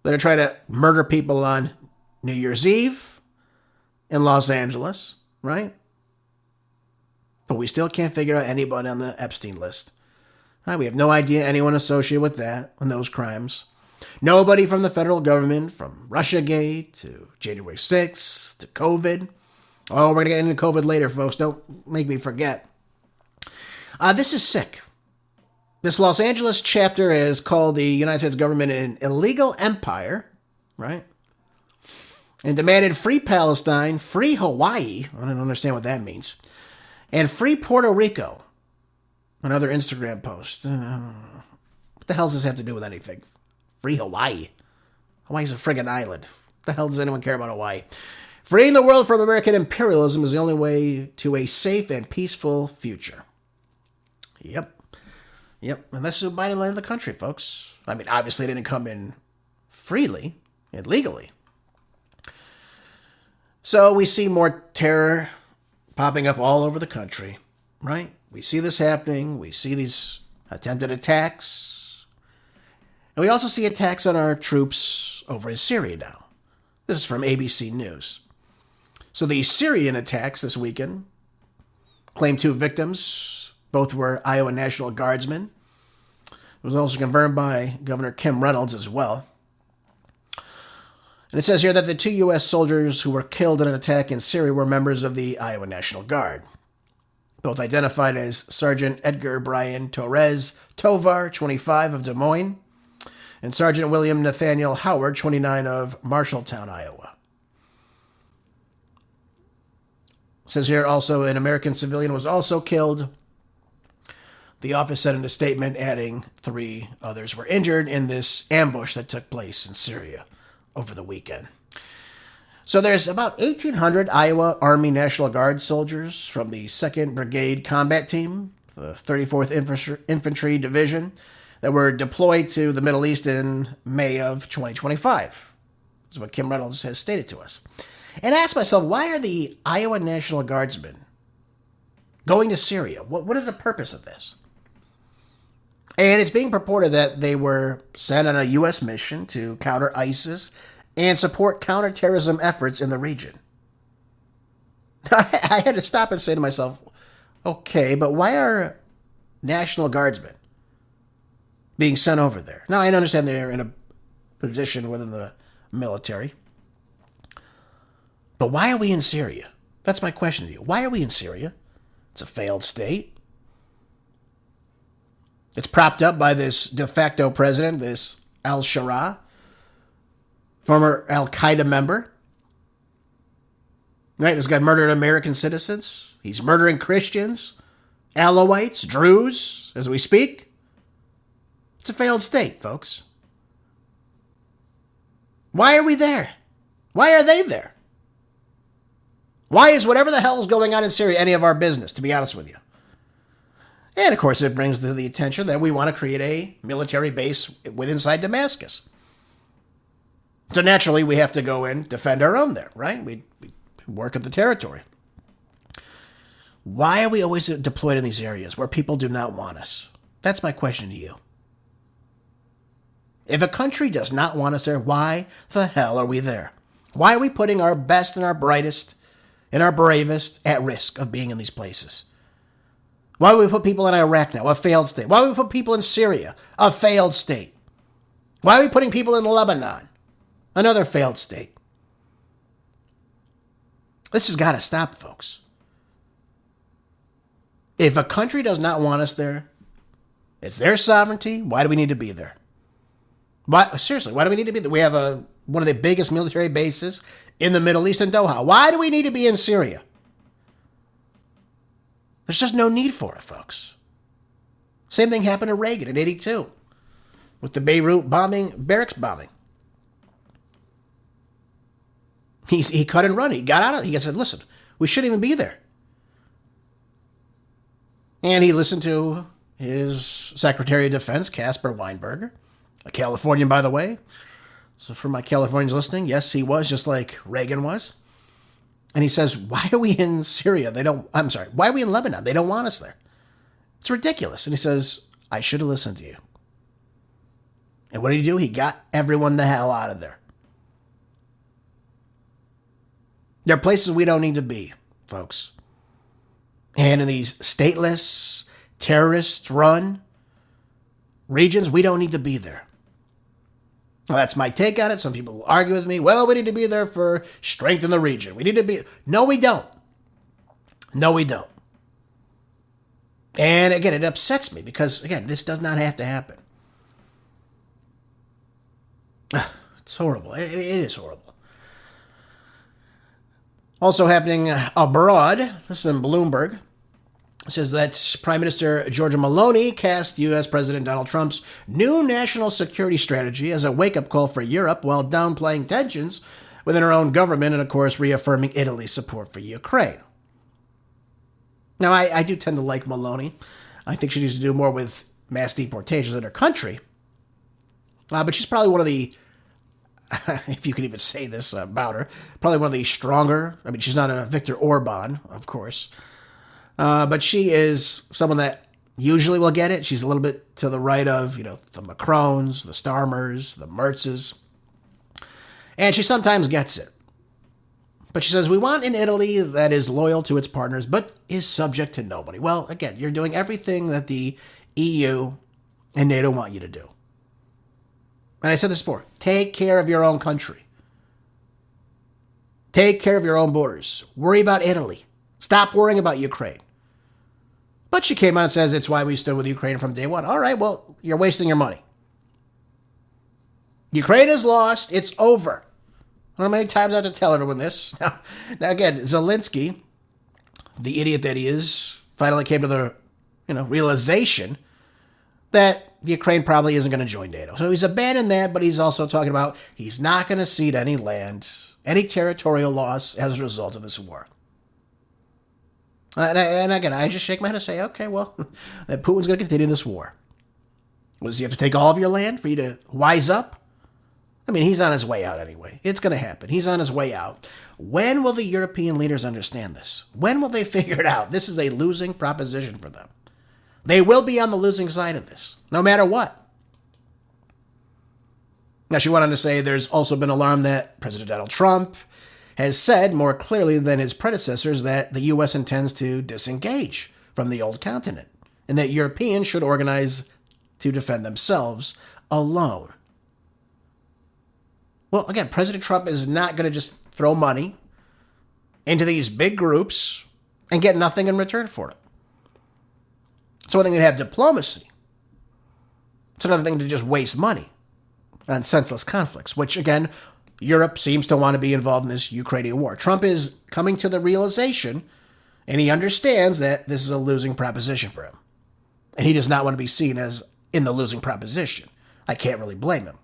that are trying to murder people on New Year's Eve in Los Angeles, right? But we still can't figure out anybody on the Epstein list. Right? We have no idea anyone associated with that and those crimes. Nobody from the federal government, from Russiagate to January 6th to COVID. Oh, we're going to get into COVID later, folks. Don't make me forget. This is sick. This Los Angeles chapter is called the United States government an illegal empire, right? And demanded free Palestine, free Hawaii. I don't understand what that means. And free Puerto Rico. Another Instagram post. What the hell does this have to do with anything? Free Hawaii. Hawaii's a friggin' island. What the hell does anyone care about Hawaii? Freeing the world from American imperialism is the only way to a safe and peaceful future. Yep. And this is why Biden landed the country, folks. I mean, obviously it didn't come in freely and legally. So we see more terror popping up all over the country, right? We see this happening. We see these attempted attacks. And we also see attacks on our troops over in Syria now. This is from ABC News. So the Syrian attacks this weekend claimed 2 victims. Both were Iowa National Guardsmen. It was also confirmed by Governor Kim Reynolds as well. And it says here that the 2 U.S. soldiers who were killed in an attack in Syria were members of the Iowa National Guard. Both identified as Sergeant Edgar Brian Torres Tovar, 25, of Des Moines, and Sergeant William Nathaniel Howard, 29, of Marshalltown, Iowa. It says here also an American civilian was also killed. The office said in a statement, adding 3 others were injured in this ambush that took place in Syria over the weekend. So there's about 1,800 Iowa Army National Guard soldiers from the 2nd Brigade Combat Team, the 34th Infantry Division, that were deployed to the Middle East in May of 2025. This is what Kim Reynolds has stated to us. And I asked myself, why are the Iowa National Guardsmen going to Syria? What is the purpose of this? And it's being purported that they were sent on a U.S. mission to counter ISIS and support counterterrorism efforts in the region. I had to stop and say to myself, okay, but why are National Guardsmen being sent over there? Now, I understand they're in a position within the military, but why are we in Syria? That's my question to you. Why are we in Syria? It's a failed state. It's propped up by this de facto president, this al-Shara, former Al-Qaeda member. Right, this guy murdered American citizens. He's murdering Christians, Alawites, Druze, as we speak. It's a failed state, folks. Why are we there? Why are they there? Why is whatever the hell is going on in Syria any of our business, to be honest with you? And, of course, it brings to the attention that we want to create a military base inside Damascus. So, naturally, we have to go in, defend our own there, right? We work at the territory. Why are we always deployed in these areas where people do not want us? That's my question to you. If a country does not want us there, why the hell are we there? Why are we putting our best and our brightest and our bravest at risk of being in these places? Why would we put people in Iraq now, a failed state? Why would we put people in Syria, a failed state? Why are we putting people in Lebanon, another failed state? This has got to stop, folks. If a country does not want us there, it's their sovereignty. Why do we need to be there? Seriously, why do we need to be there? We have one of the biggest military bases in the Middle East in Doha. Why do we need to be in Syria? There's just no need for it, folks. Same thing happened to Reagan in 82 with the Beirut barracks bombing. He cut and run. He got out of it. He said, listen, we shouldn't even be there. And he listened to his Secretary of Defense, Caspar Weinberger, a Californian, by the way. So for my Californians listening, yes, he was, just like Reagan was. And he says, why are we in Syria? Why are we in Lebanon? They don't want us there. It's ridiculous. And he says, I should have listened to you. And what did he do? He got everyone the hell out of there. There are places we don't need to be, folks. And in these stateless, terrorist-run regions, we don't need to be there. Well, that's my take on it. Some people will argue with me. Well, we need to be there for strength in the region. We need to be... No, we don't. No, we don't. And again, it upsets me because, again, this does not have to happen. It's horrible. It is horrible. Also happening abroad, this is in Bloomberg. It says that Prime Minister Giorgia Meloni cast U.S. President Donald Trump's new national security strategy as a wake-up call for Europe while downplaying tensions within her own government and, of course, reaffirming Italy's support for Ukraine. Now, I do tend to like Meloni. I think she needs to do more with mass deportations in her country. But she's probably one of the, if you can even say this about her, probably one of the stronger. I mean, she's not a Viktor Orban, of course. But she is someone that usually will get it. She's a little bit to the right of, the Macrons, the Starmers, the Merzes. And she sometimes gets it. But she says, we want an Italy that is loyal to its partners, but is subject to nobody. Well, again, you're doing everything that the EU and NATO want you to do. And I said this before, take care of your own country. Take care of your own borders. Worry about Italy. Stop worrying about Ukraine. But she came out and says it's why we stood with Ukraine from day one. All right, well, you're wasting your money. Ukraine is lost. It's over. I don't know how many times I have to tell everyone this. Now again, Zelensky, the idiot that he is, finally came to the realization that Ukraine probably isn't going to join NATO. So he's abandoned that, but he's also talking about he's not going to cede any land, any territorial loss as a result of this war. And again, I just shake my head and say, okay, well, Putin's going to continue this war. Does he have to take all of your land for you to wise up? I mean, he's on his way out anyway. It's going to happen. He's on his way out. When will the European leaders understand this? When will they figure it out? This is a losing proposition for them. They will be on the losing side of this, no matter what. Now, she went on to say there's also been alarm that President Donald Trump has said more clearly than his predecessors that the U.S. intends to disengage from the old continent and that Europeans should organize to defend themselves alone. Well, again, President Trump is not going to just throw money into these big groups and get nothing in return for it. It's one thing to have diplomacy. It's another thing to just waste money on senseless conflicts, which, again, Europe seems to want to be involved in this Ukrainian war. Trump is coming to the realization, and he understands that this is a losing proposition for him. And he does not want to be seen as in the losing proposition. I can't really blame him.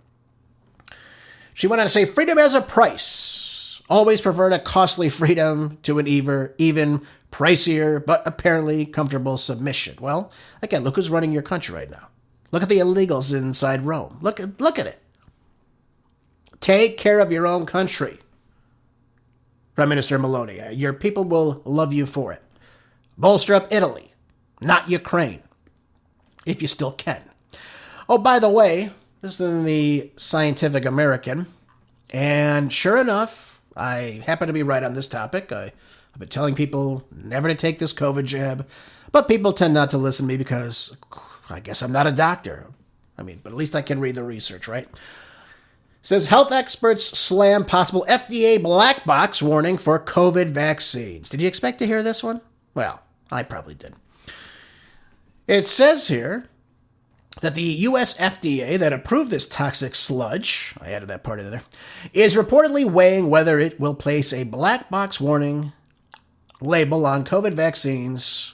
She went on to say, freedom has a price. Always preferred a costly freedom to an even pricier, but apparently comfortable submission. Well, again, look who's running your country right now. Look at the illegals inside Rome. Look at it. Take care of your own country, Prime Minister Meloni. Your people will love you for it. Bolster up Italy, not Ukraine, if you still can. Oh, by the way, this is in the Scientific American, and sure enough, I happen to be right on this topic. I've been telling people never to take this COVID jab, but people tend not to listen to me because I guess I'm not a doctor. But at least I can read the research, right? Says health experts slam possible FDA black box warning for COVID vaccines. Did you expect to hear this one? Well, I probably did. It says here that the U.S. FDA that approved this toxic sludge, I added that part in there, is reportedly weighing whether it will place a black box warning label on COVID vaccines,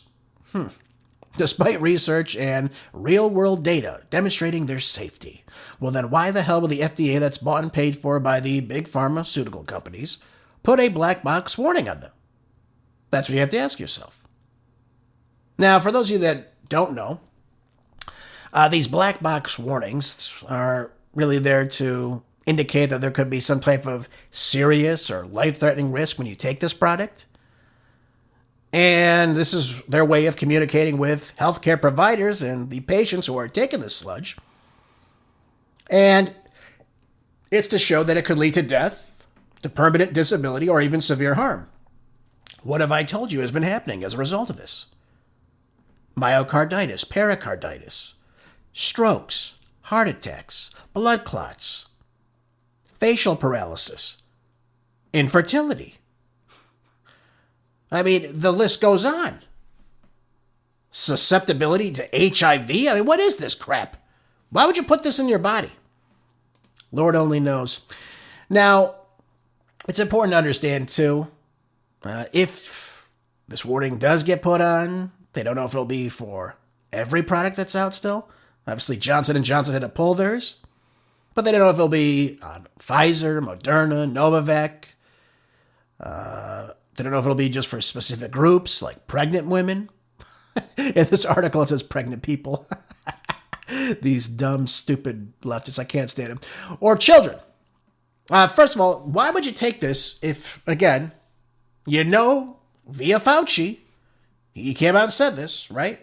despite research and real-world data demonstrating their safety. Well, then why the hell would the FDA that's bought and paid for by the big pharmaceutical companies put a black box warning on them? That's what you have to ask yourself. Now, for those of you that don't know, these black box warnings are really there to indicate that there could be some type of serious or life-threatening risk when you take this product. And this is their way of communicating with healthcare providers and the patients who are taking this sludge. And it's to show that it could lead to death, to permanent disability, or even severe harm. What have I told you has been happening as a result of this? Myocarditis, pericarditis, strokes, heart attacks, blood clots, facial paralysis, infertility. I mean, the list goes on. Susceptibility to HIV? I mean, what is this crap? Why would you put this in your body? Lord only knows. Now, it's important to understand, too, if this warning does get put on, they don't know if it'll be for every product that's out still. Obviously, Johnson & Johnson had to pull theirs. But they don't know if it'll be on Pfizer, Moderna, Novavax. They don't know if it'll be just for specific groups, like pregnant women. In this article, it says pregnant people. These dumb, stupid leftists, I can't stand them. Or children. First of all, why would you take this if, again, you know, via Fauci, he came out and said this, right?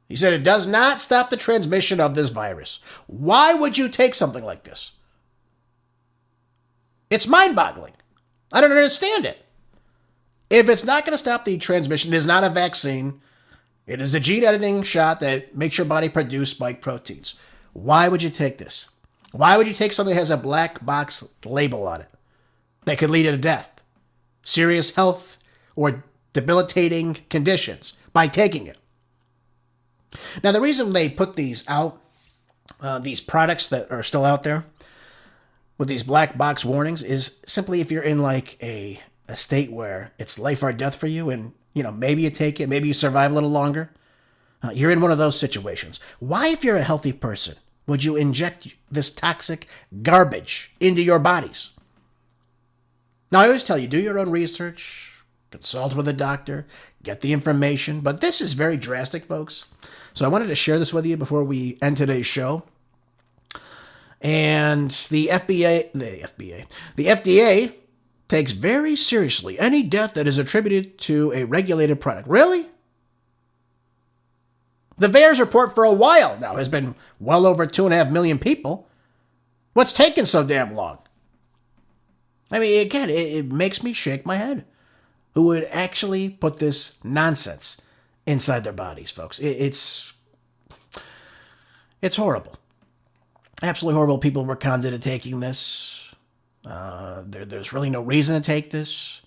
He said it does not stop the transmission of this virus. Why would you take something like this? It's mind-boggling. I don't understand it. If it's not going to stop the transmission, it is not a vaccine. It is a gene editing shot that makes your body produce spike proteins. Why would you take this? Why would you take something that has a black box label on it that could lead to death, serious health, or debilitating conditions by taking it? Now, the reason they put these out, these products that are still out there with these black box warnings, is simply if you're in like a state where it's life or death for you, and you know, maybe you take it, maybe you survive a little longer. You're in one of those situations. Why, if you're a healthy person, would you inject this toxic garbage into your bodies? Now, I always tell you, do your own research, consult with a doctor, get the information, but this is very drastic, folks. So I wanted to share this with you before we end today's show. And the FDA takes very seriously any death that is attributed to a regulated product. Really? The VAERS report for a while now has been well over 2.5 million people. What's taking so damn long? I mean, again, it makes me shake my head. Who would actually put this nonsense inside their bodies, folks? It's horrible. Absolutely horrible. People were conned into taking this. There's really no reason to take this.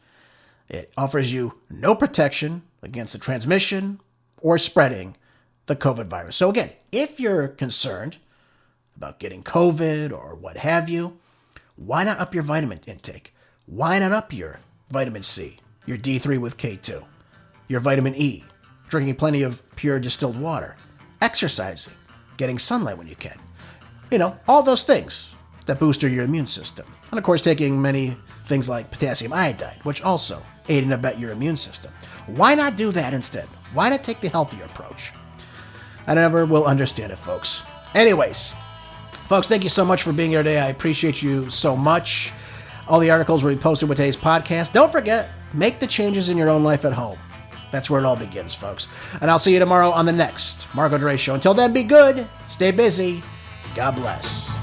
It offers you no protection against the transmission or spreading the COVID virus. So again, if you're concerned about getting COVID or what have you, why not up your vitamin intake? Why not up your vitamin C, your D3 with K2, your vitamin E, drinking plenty of pure distilled water, exercising, getting sunlight when you can. You know, all those things that boost your immune system. And of course, taking many things like potassium iodide, which also aid and abet your immune system. Why not do that instead? Why not take the healthier approach? I never will understand it, folks. Anyways, folks, thank you so much for being here today. I appreciate you so much. All the articles will be posted with today's podcast. Don't forget, make the changes in your own life at home. That's where it all begins, folks. And I'll see you tomorrow on the next Marco Dre Show. Until then, be good, stay busy, God bless.